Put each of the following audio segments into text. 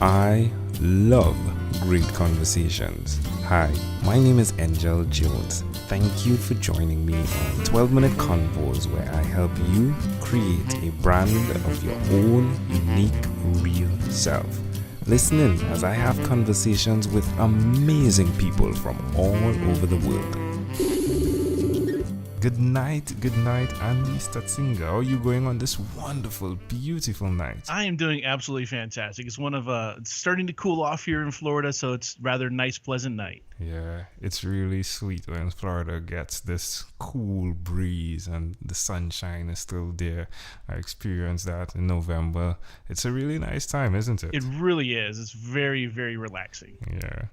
I love great conversations. Hi, my name is Angel Jones. Thank you for joining me on 12-minute convos where I help you create a brand of your own unique, real self. Listen in as I have conversations with amazing people from all over the world. Good night, Andy Stetzinger. How are you going on this wonderful, beautiful night? I am doing absolutely fantastic. It's it's starting to cool off here in Florida, so it's rather nice, pleasant night. Yeah, it's really sweet when Florida gets this cool breeze and the sunshine is still there. I experienced that in November. It's a really nice time, isn't it? It really is. It's very, very relaxing. Yeah.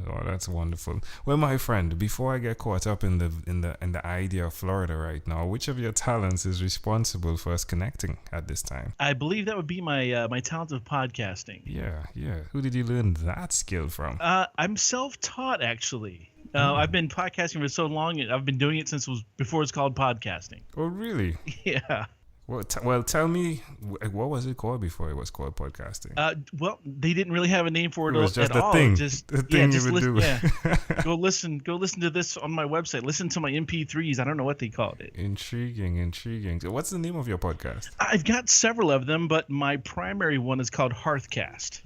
Oh, that's wonderful. Well, my friend, before I get caught up in the idea of Florida right now, which of your talents is responsible for us connecting at this time? I believe that would be my talent of podcasting. Yeah. Who did you learn that skill from? I'm self-taught, actually. I've been podcasting for so long. I've been doing it since before it was called podcasting. Oh, really? Yeah. Well, tell me, what was it called before it was called podcasting? Well, they didn't really have a name for it, It was just at a all. thing. Just the thing you would listen, do. Yeah. Go listen to this on my website. Listen to my MP3s. I don't know what they called it. Intriguing. So what's the name of your podcast? I've got several of them, but my primary one is called Hearthcast.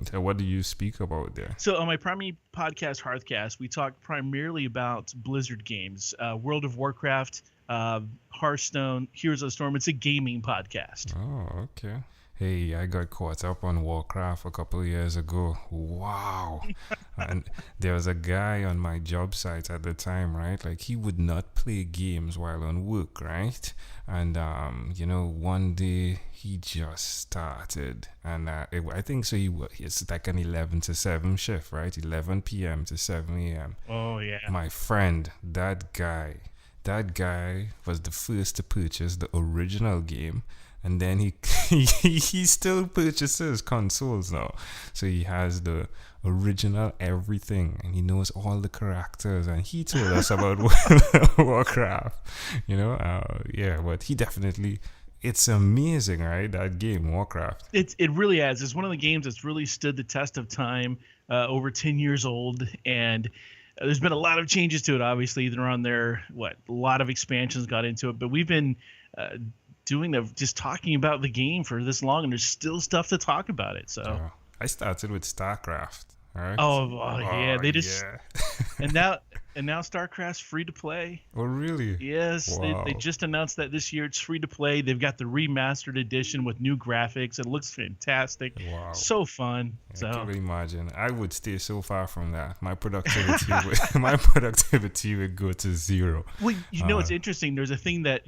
So what do you speak about there? So on my primary podcast, Hearthcast, we talk primarily about Blizzard games, World of Warcraft, Hearthstone, Heroes of the Storm. It's a gaming podcast. Oh, okay. Hey, I got caught up on Warcraft a couple of years ago. Wow. And there was a guy on my job site at the time, right? Like, he would not play games while on work, right? And, one day he just started. And I think so it's like an 11 to 7 shift, right? 11 p.m. to 7 a.m. Oh, yeah. My friend, that guy was the first to purchase the original game, and then he still purchases consoles now. So he has the original everything, and he knows all the characters, and he told us about Warcraft. But he definitely. It's amazing, right? That game, Warcraft. It really has. It's one of the games that's really stood the test of time. Over 10 years old, and there's been a lot of changes to it. Obviously, they're on there. A lot of expansions got into it, but we've been just talking about the game for this long, and there's still stuff to talk about it. So I started with StarCraft. Right? Yeah, they just yeah. and now StarCraft's free to play. Oh, really? Yes, wow. they just announced that this year it's free to play. They've got the remastered edition with new graphics. It looks fantastic. Wow. So fun. I can imagine. I would stay so far from that. My productivity would go to zero. Well, it's interesting. There's a thing that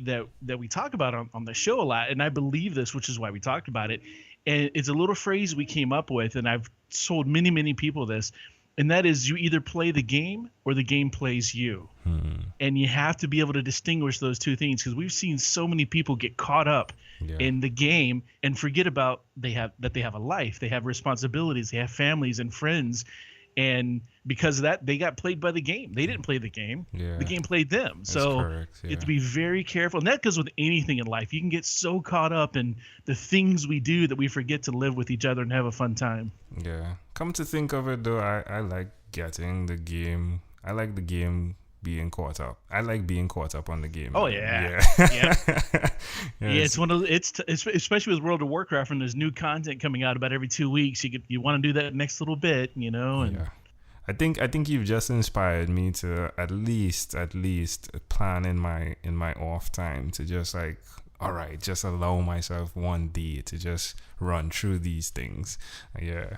we talk about on the show a lot, and I believe this, which is why we talked about it. And it's a little phrase we came up with, and I've told many, many people this, and that is you either play the game or the game plays you. And you have to be able to distinguish those two things, because we've seen so many people get caught up in the game and forget about they have a life, they have responsibilities, they have families and friends. And because of that, they got played by the game. They didn't play the game. Yeah. The game played them. That's so correct, you have to be very careful. And that goes with anything in life. You can get so caught up in the things we do that we forget to live with each other and have a fun time. Yeah. Come to think of it, though, I like getting the game. I like the game being caught up. I like being caught up on the game. Oh, yeah. It's one of it's especially with World of Warcraft, when there's new content coming out about every 2 weeks. You want to do that next little bit, And yeah. I think you've just inspired me to at least plan in my off time to just like, all right, just allow myself one day to just run through these things. Yeah.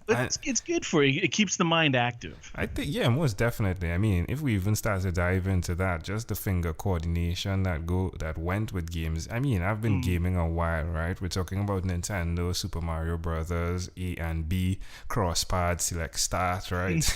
But it's good for you. It keeps the mind active. I think, yeah, most definitely. I mean, if we even start to dive into that, just the finger coordination that went with games. I mean, I've been gaming a while, right? We're talking about Nintendo, Super Mario Brothers, A and B, cross-pad, select start, right?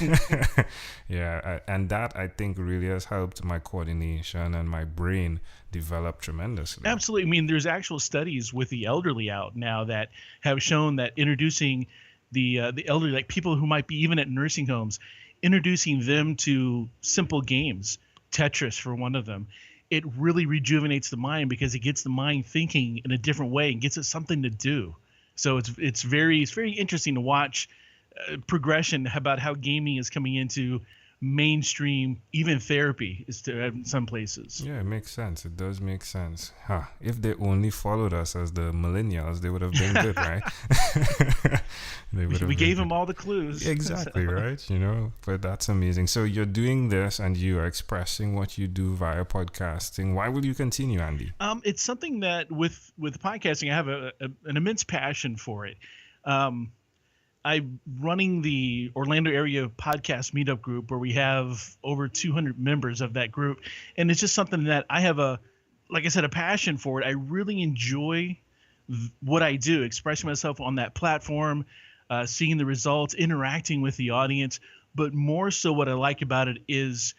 Yeah, and that I think really has helped my coordination and my brain develop tremendously. Absolutely. I mean, there's actual studies with the elderly out now that have shown that introducing the elderly, like people who might be even at nursing homes, introducing them to simple games, Tetris for one of them, it really rejuvenates the mind because it gets the mind thinking in a different way and gets it something to do. So it's very interesting to watch progression about how gaming is coming into mainstream, even therapy is to in some places. Yeah, it makes sense. It does make sense. Huh. If they only followed us as the millennials, they would have been good, right? We gave them all the clues. Exactly, right? You know, but that's amazing. So you're doing this and you are expressing what you do via podcasting. Why will you continue, Andy? It's something that with podcasting, I have an immense passion for it. I'm running the Orlando area podcast meetup group where we have over 200 members of that group. And it's just something that I have like I said, a passion for it. I really enjoy what I do, expressing myself on that platform, seeing the results, interacting with the audience. But more so what I like about it is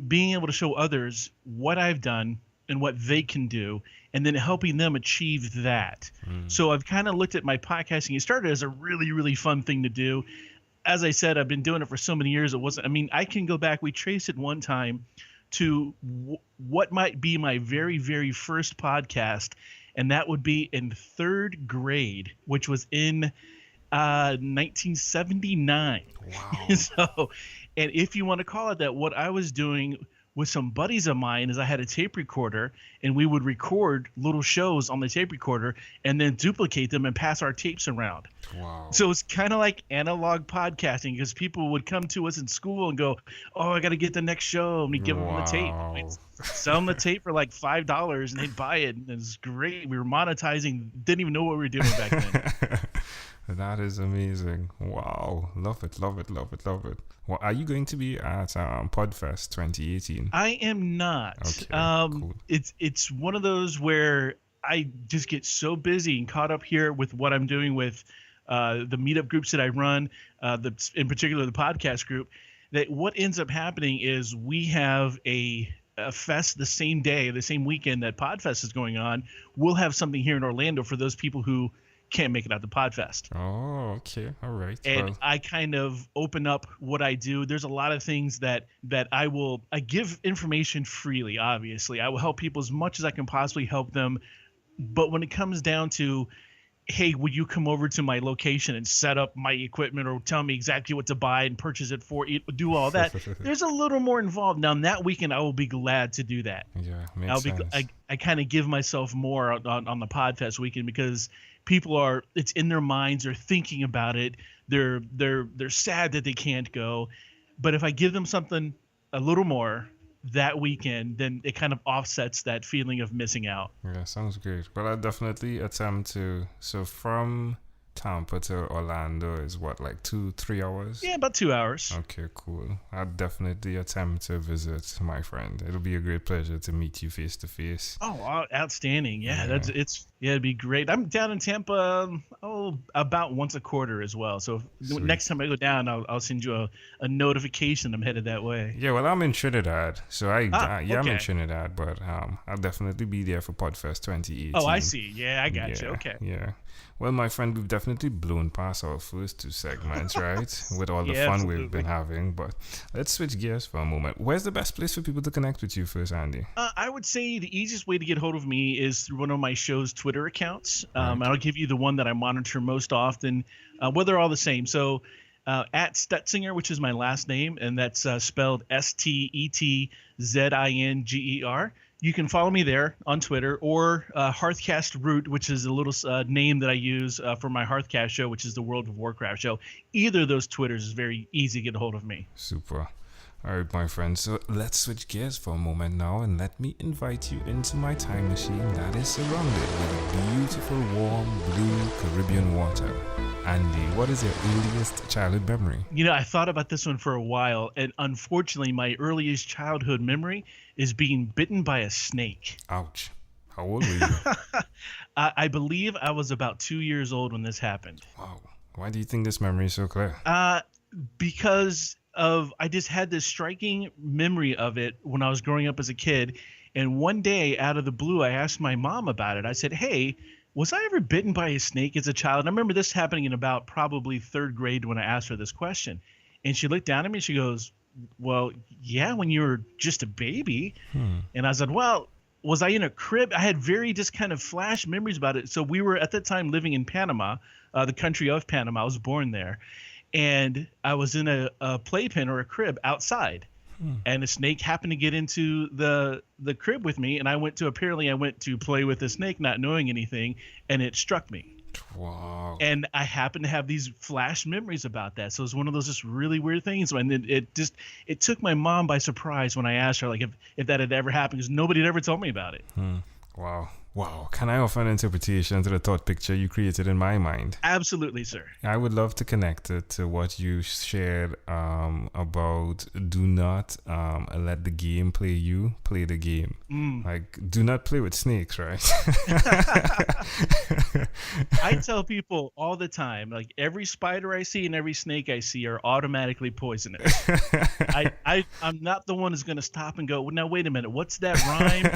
being able to show others what I've done and what they can do, and then helping them achieve that. So I've kind of looked at my podcasting. It started as a really, really fun thing to do. As I said, I've been doing it for so many years. I can go back. We traced it one time to what might be my very, very first podcast, and that would be in third grade, which was in 1979. Wow. So, and if you want to call it that, what I was doing with some buddies of mine is I had a tape recorder, and we would record little shows on the tape recorder and then duplicate them and pass our tapes around. Wow. So it's kind of like analog podcasting, because people would come to us in school and go, "Oh, I got to get the next show," and we give them the tape. We'd sell them the tape for like $5, and they'd buy it. And it was great. We were monetizing. Didn't even know what we were doing back then. That is amazing. Wow. Love it, love it, love it, love it. Well, are you going to be at Podfest 2018? I am not. Okay, cool. It's one of those where I just get so busy and caught up here with what I'm doing with the meetup groups that I run, in particular the podcast group, that what ends up happening is we have a fest the same day, the same weekend that Podfest is going on. We'll have something here in Orlando for those people who can't make it out to Podfest. Oh, okay. All right. And I kind of open up what I do. There's a lot of things that I give information freely, obviously. I will help people as much as I can possibly help them. But when it comes down to, hey, would you come over to my location and set up my equipment, or tell me exactly what to buy and purchase it for, do all that, there's a little more involved. Now, that weekend, I will be glad to do that. Yeah, makes sense. I kind of give myself more on the Podfest weekend, because people it's in their minds, they're thinking about it, they're sad that they can't go. But if I give them something a little more that weekend, then it kind of offsets that feeling of missing out. Yeah, sounds great. Well, I'll definitely attempt to. So from Tampa to Orlando is what, like 2-3 hours? Yeah, about 2 hours. Okay, cool. I'll definitely attempt to visit, my friend. It'll be a great pleasure to meet you face to face. Oh, outstanding. Yeah, it'd be great. I'm down in Tampa about once a quarter as well. So next time I go down, I'll send you a notification I'm headed that way. Yeah, well, I'm in Trinidad. So okay. I'm in Trinidad, but I'll definitely be there for Podfest 2018. Oh, I see. Yeah, I got you. Okay. Yeah. Well, my friend, we've definitely blown past our first 2 segments, right? With all the fun absolutely. We've been having. But let's switch gears for a moment. Where's the best place for people to connect with you first, Andy? I would say the easiest way to get hold of me is through one of my show's Twitter accounts. I'll give you the one that I monitor most often. Well, they're all the same. So at Stetzinger, which is my last name, and that's spelled STETZINGER. You can follow me there on Twitter, or Hearthcast Root, which is a little name that I use for my Hearthcast show, which is the World of Warcraft show. Either of those Twitters is very easy to get a hold of me. Super. All right, my friend. So let's switch gears for a moment now, and let me invite you into my time machine that is surrounded with beautiful, warm, blue Caribbean water. Andy, what is your earliest childhood memory? I thought about this one for a while, and unfortunately, my earliest childhood memory is being bitten by a snake. Ouch. How old were you? I believe I was about 2 years old when this happened. Wow. Why do you think this memory is so clear? Because I just had this striking memory of it when I was growing up as a kid. And one day, out of the blue, I asked my mom about it. I said, "Hey, was I ever bitten by a snake as a child?" And I remember this happening in about probably third grade when I asked her this question. And she looked down at me and she goes, "Well, yeah, when you were just a baby." And I said, well, was I in a crib? I had very just kind of flash memories about it. So we were at that time living in Panama, the country of Panama. I was born there. And I was in a playpen or a crib outside. And a snake happened to get into the crib with me. And I went to play with the snake, not knowing anything. And it struck me. Wow. And I happen to have these flash memories about that. So it's one of those just really weird things. And it took my mom by surprise when I asked her, like, if that had ever happened, because nobody had ever told me about it. Wow. Can I offer an interpretation to the thought picture you created in my mind? Absolutely, sir. I would love to connect it to what you shared about do not let the game play you, play the game. Like, do not play with snakes, right? I tell people all the time, like, every spider I see and every snake I see are automatically poisonous. I'm not the one who's going to stop and go, well, now, wait a minute, what's that rhyme?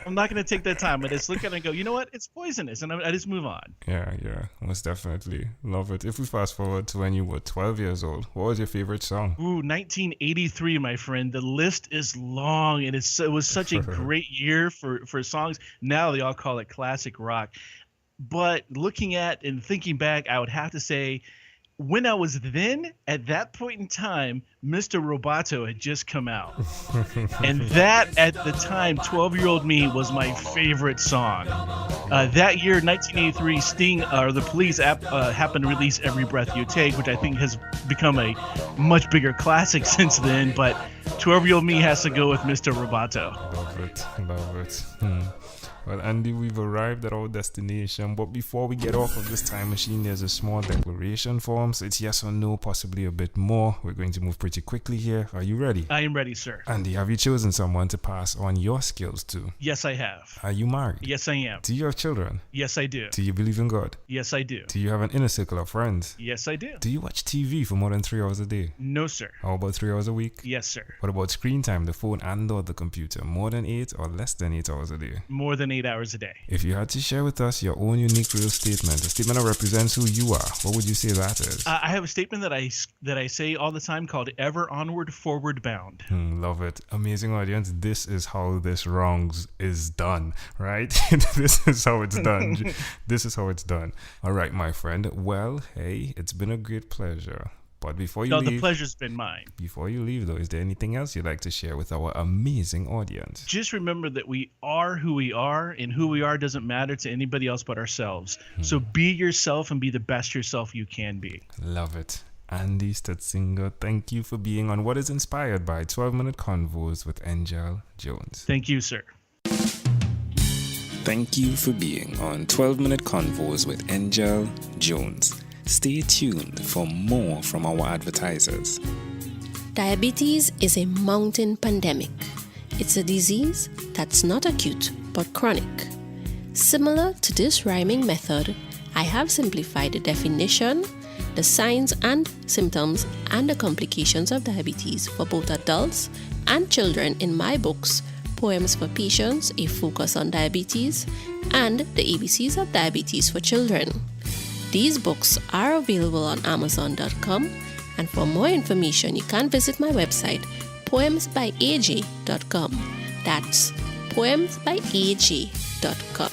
I'm not going to take that time. I just look at it and go, you know what? It's poisonous. And I just move on. Yeah, most definitely. Love it. If we fast forward to when you were 12 years old, what was your favorite song? 1983, my friend. The list is long, and it was such a great year for songs. Now they all call it classic rock. But looking at and thinking back, I would have to say, when I was at that point in time, Mr. Roboto had just come out. And that, at the time, 12-year-old me was my favorite song. That year, 1983, Sting, the Police happened to release Every Breath You Take, which I think has become a much bigger classic since then. But 12-year-old me has to go with Mr. Roboto. Love it. Well, Andy, we've arrived at our destination, but before we get off of this time machine, there's a small declaration form. So it's yes or no, possibly a bit more. We're going to move pretty quickly here. Are you ready? I am ready, sir. Andy, have you chosen someone to pass on your skills to? Yes, I have. Are you married? Yes, I am. Do you have children? Yes, I do. Do you believe in God? Yes, I do. Do you have an inner circle of friends? Yes, I do. Do you watch TV for more than 3 hours a day? No, sir. How about 3 hours a week? Yes, sir. What about screen time, the phone and or the computer? More than 8 or less than 8 hours a day? More than 8 hours a day. If you had to share with us your own unique real statement, a statement that represents who you are, what would you say that is? I have a statement that I say all the time called ever onward, forward bound. Love it. Amazing audience. This is how this wrongs is done, right? This is how it's done. This is how it's done. All right, my friend. Well, hey, it's been a great pleasure. But before you leave, the pleasure's been mine. Before you leave, though, is there anything else you'd like to share with our amazing audience? Just remember that we are who we are, and who we are doesn't matter to anybody else but ourselves. So be yourself and be the best yourself you can be. Love it. Andy Stetzinger, thank you for being on what is inspired by 12-Minute Convos with Angel Jones. Thank you, sir. Thank you for being on 12-Minute Convos with Angel Jones. Stay tuned for more from our advertisers. Diabetes is a mountain pandemic. It's a disease that's not acute but chronic. Similar to this rhyming method, I have simplified the definition, the signs and symptoms, and the complications of diabetes for both adults and children in my books, Poems for Patients, A Focus on Diabetes, and The ABCs of Diabetes for Children. These books are available on Amazon.com, and for more information, you can visit my website, poemsbyaj.com. That's poemsbyaj.com.